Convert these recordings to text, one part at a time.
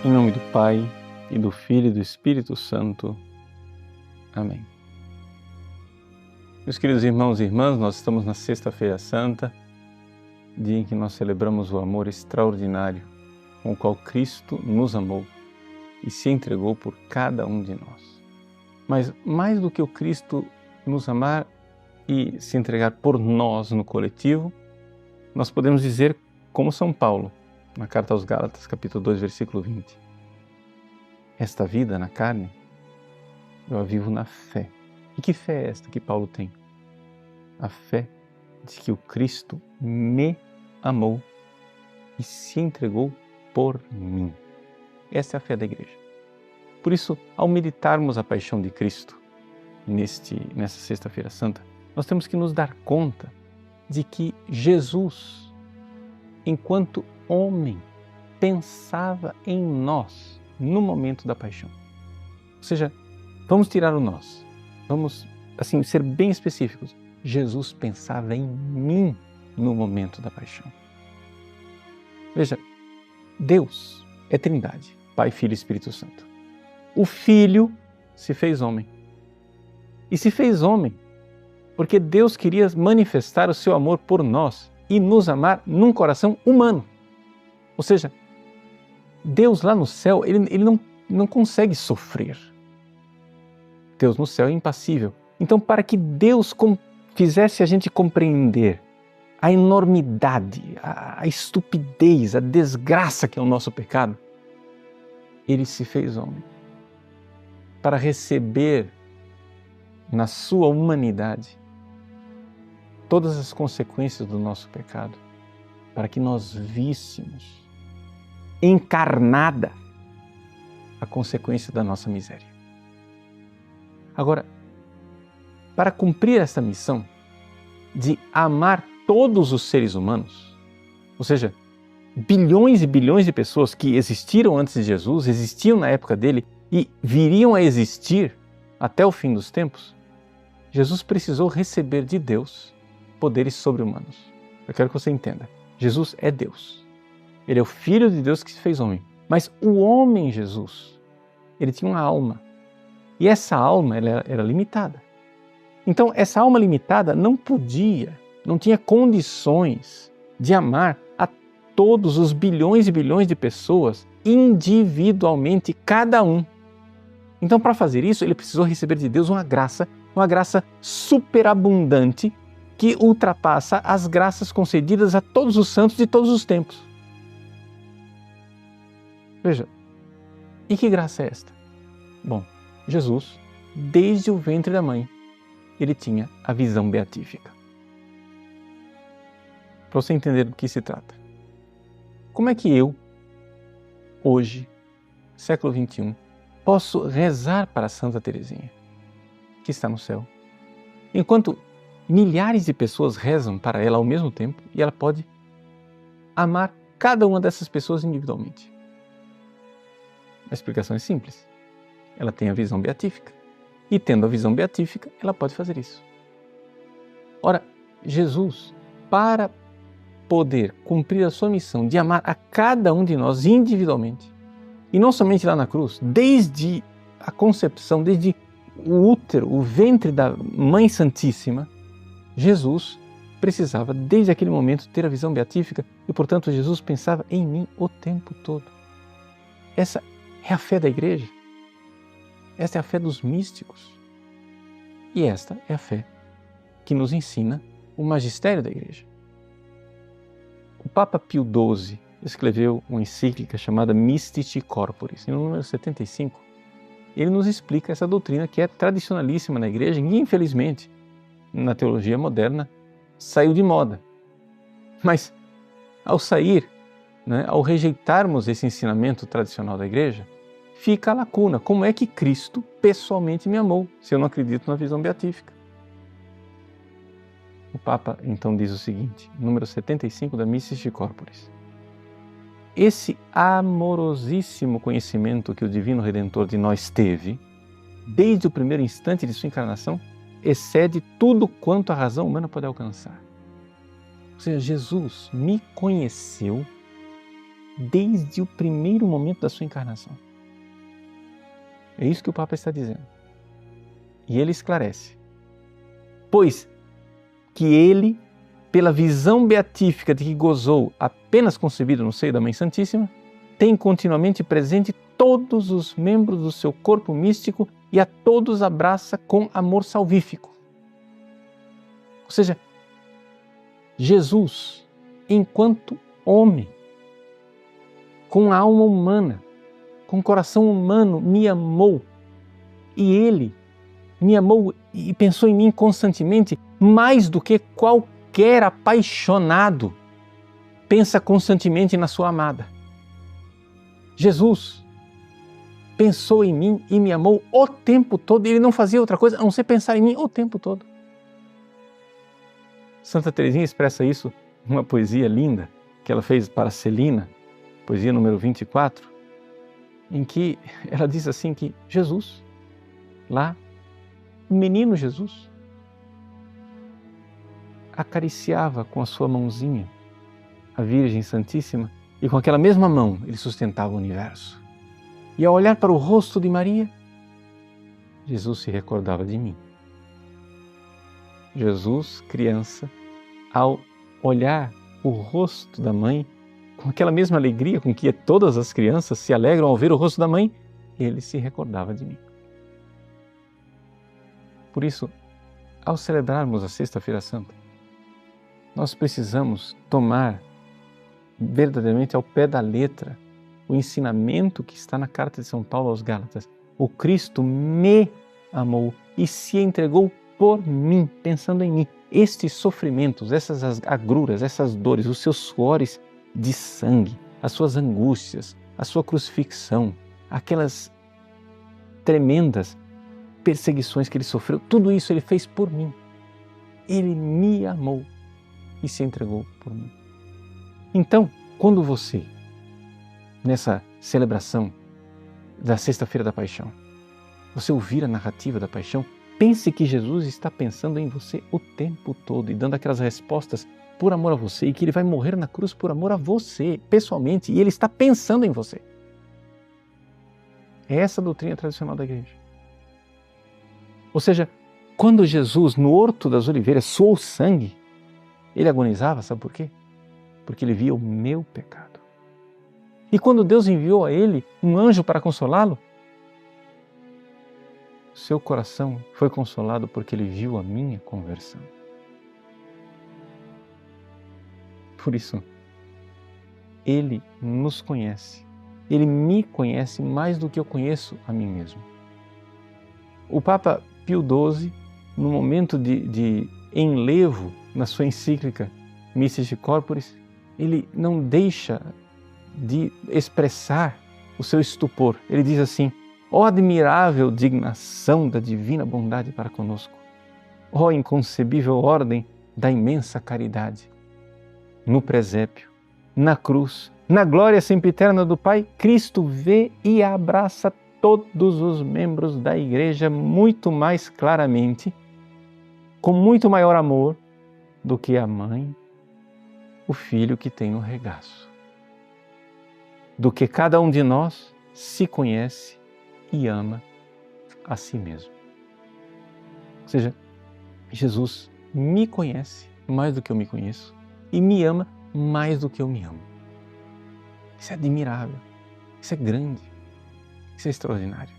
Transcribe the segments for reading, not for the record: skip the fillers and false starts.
Em nome do Pai, e do Filho e do Espírito Santo. Amém. Meus queridos irmãos e irmãs, nós estamos na Sexta-feira Santa, dia em que nós celebramos o amor extraordinário com o qual Cristo nos amou e se entregou por cada um de nós. Mas mais do que o Cristo nos amar e se entregar por nós no coletivo, nós podemos dizer como São Paulo, na Carta aos Gálatas, capítulo 2, versículo 20. Esta vida na carne, eu a vivo na fé. E que fé é esta que Paulo tem? A fé de que o Cristo me amou e se entregou por mim. Essa é a fé da Igreja. Por isso, ao meditarmos a paixão de Cristo nessa Sexta-feira Santa, nós temos que nos dar conta de que Jesus, enquanto homem, pensava em nós no momento da paixão. Ou seja, vamos tirar o nós. Vamos, assim, ser bem específicos. Jesus pensava em mim no momento da paixão. Veja, Deus é Trindade, Pai, Filho e Espírito Santo. O Filho se fez homem. E se fez homem porque Deus queria manifestar o seu amor por nós e nos amar num coração humano. Ou seja, Deus lá no céu, ele não consegue sofrer. Deus no céu é impassível. Então, para que Deus fizesse a gente compreender a enormidade, a estupidez, a desgraça que é o nosso pecado, Ele se fez homem para receber na sua humanidade todas as consequências do nosso pecado, para que nós víssemos encarnada a consequência da nossa miséria. Agora, para cumprir essa missão de amar todos os seres humanos, ou seja, bilhões e bilhões de pessoas que existiram antes de Jesus, existiam na época dele e viriam a existir até o fim dos tempos, Jesus precisou receber de Deus poderes sobre-humanos. Eu quero que você entenda. Jesus é Deus. Ele é o Filho de Deus que se fez homem. Mas o homem Jesus, ele tinha uma alma. E essa alma ela era limitada. Então, essa alma limitada não tinha condições de amar a todos os bilhões e bilhões de pessoas individualmente, cada um. Então, para fazer isso, ele precisou receber de Deus uma graça superabundante que ultrapassa as graças concedidas a todos os santos de todos os tempos. Veja, e que graça é esta? Bom, Jesus, desde o ventre da mãe, ele tinha a visão beatífica. Para você entender do que se trata. Como é que eu, hoje, século XXI, posso rezar para Santa Teresinha, que está no céu, enquanto milhares de pessoas rezam para ela ao mesmo tempo e ela pode amar cada uma dessas pessoas individualmente? A explicação é simples. Ela tem a visão beatífica. E tendo a visão beatífica, ela pode fazer isso. Ora, Jesus, para poder cumprir a sua missão de amar a cada um de nós individualmente, e não somente lá na cruz, desde a concepção, desde o útero, o ventre da Mãe Santíssima, Jesus precisava, desde aquele momento, ter a visão beatífica e, portanto, Jesus pensava em mim o tempo todo. Essa é a fé da Igreja. Esta é a fé dos místicos. E esta é a fé que nos ensina o magistério da Igreja. O Papa Pio XII escreveu uma encíclica chamada Mystici Corporis. E no número 75, ele nos explica essa doutrina que é tradicionalíssima na Igreja e, infelizmente, na teologia moderna, saiu de moda. Mas, ao sair, ao rejeitarmos esse ensinamento tradicional da Igreja, fica a lacuna. Como é que Cristo pessoalmente me amou, se eu não acredito na visão beatífica? O Papa então diz o seguinte, número 75 da Mystici Corporis. Esse amorosíssimo conhecimento que o Divino Redentor de nós teve, desde o primeiro instante de sua encarnação, excede tudo quanto a razão humana pode alcançar. Ou seja, Jesus me conheceu desde o primeiro momento da sua encarnação. É isso que o Papa está dizendo. E ele esclarece. Pois que ele, pela visão beatífica de que gozou apenas concebido no seio da Mãe Santíssima, tem continuamente presente todos os membros do seu corpo místico e a todos abraça com amor salvífico. Ou seja, Jesus, enquanto homem, com a alma humana, com o coração humano, me amou. E Ele me amou e pensou em mim constantemente, mais do que qualquer apaixonado pensa constantemente na sua amada. Jesus pensou em mim e me amou o tempo todo. Ele não fazia outra coisa a não ser pensar em mim o tempo todo. Santa Teresinha expressa isso numa poesia linda que ela fez para Celina, poesia número 24, em que ela diz assim que Jesus, lá, o menino Jesus, acariciava com a sua mãozinha a Virgem Santíssima e com aquela mesma mão ele sustentava o universo. E ao olhar para o rosto de Maria, Jesus se recordava de mim. Jesus, criança, ao olhar o rosto da mãe, com aquela mesma alegria com que todas as crianças se alegram ao ver o rosto da mãe, ele se recordava de mim. Por isso, ao celebrarmos a Sexta-feira Santa, nós precisamos tomar verdadeiramente ao pé da letra o ensinamento que está na carta de São Paulo aos Gálatas. O Cristo me amou e se entregou por mim, pensando em mim. Estes sofrimentos, essas agruras, essas dores, os seus suores de sangue, as suas angústias, a sua crucifixão, aquelas tremendas perseguições que ele sofreu, tudo isso ele fez por mim. Ele me amou e se entregou por mim. Então, quando você, nessa celebração da Sexta-feira da Paixão, você ouvir a narrativa da Paixão, pense que Jesus está pensando em você o tempo todo e dando aquelas respostas por amor a você e que Ele vai morrer na cruz por amor a você, pessoalmente, e Ele está pensando em você. É essa a doutrina tradicional da Igreja. Ou seja, quando Jesus, no Horto das Oliveiras, suou sangue, Ele agonizava, sabe por quê? Porque Ele via o meu pecado. E quando Deus enviou a Ele um anjo para consolá-lo, seu coração foi consolado porque Ele viu a minha conversão. Por isso, Ele nos conhece. Ele me conhece mais do que eu conheço a mim mesmo. O Papa Pio XII, no momento de enlevo na sua encíclica Mistici Corporis, ele não deixa de expressar o seu estupor. Ele diz assim: ó admirável dignação da divina bondade para conosco, ó inconcebível ordem da imensa caridade. No presépio, na cruz, na glória sempiterna do Pai, Cristo vê e abraça todos os membros da Igreja muito mais claramente, com muito maior amor do que a mãe, o filho que tem no regaço. Do que cada um de nós se conhece e ama a si mesmo. Ou seja, Jesus me conhece mais do que eu me conheço e me ama mais do que eu me amo. Isso é admirável, isso é grande, isso é extraordinário.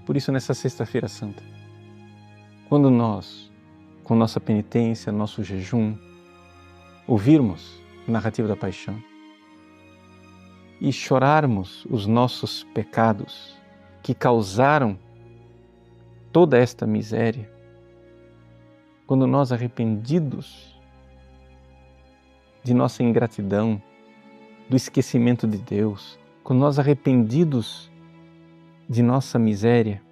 Por isso, nessa Sexta-feira Santa, quando nós, com nossa penitência, nosso jejum, ouvirmos a narrativa da Paixão e chorarmos os nossos pecados que causaram toda esta miséria, quando nós, arrependidos de nossa ingratidão, do esquecimento de Deus, quando nós, arrependidos de nossa miséria,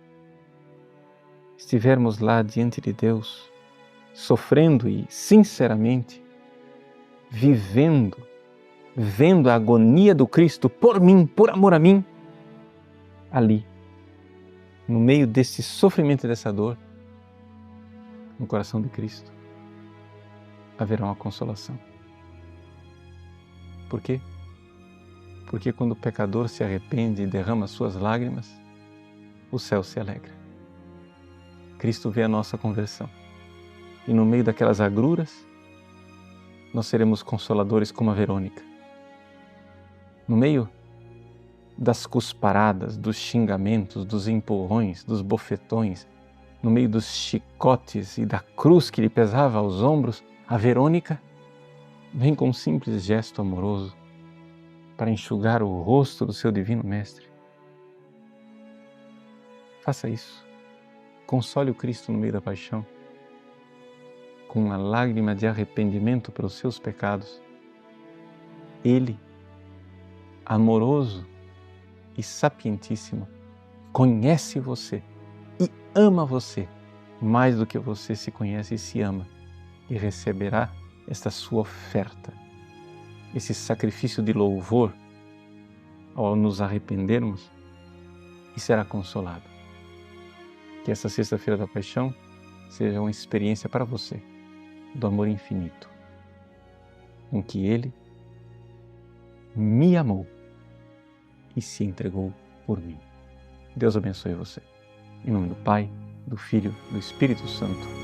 estivermos lá diante de Deus, sofrendo e sinceramente vivendo, vendo a agonia do Cristo por mim, por amor a mim, ali, no meio desse sofrimento e dessa dor, no coração de Cristo, haverá uma consolação. Por quê? porque quando o pecador se arrepende e derrama suas lágrimas, o céu se alegra. Cristo vê a nossa conversão. E no meio daquelas agruras, nós seremos consoladores como a Verônica. No meio das cusparadas, dos xingamentos, dos empurrões, dos bofetões, no meio dos chicotes e da cruz que lhe pesava aos ombros, a Verônica vem com um simples gesto amoroso para enxugar o rosto do seu divino mestre. Faça isso. Console o Cristo no meio da paixão, com uma lágrima de arrependimento pelos seus pecados. Ele, amoroso e sapientíssimo, conhece você e ama você mais do que você se conhece e se ama, e receberá esta sua oferta, esse sacrifício de louvor ao nos arrependermos, e será consolado. Que essa sexta-feira da paixão seja uma experiência para você do amor infinito, em que Ele me amou e se entregou por mim. Deus abençoe você. Em nome do Pai, do Filho, do Espírito Santo.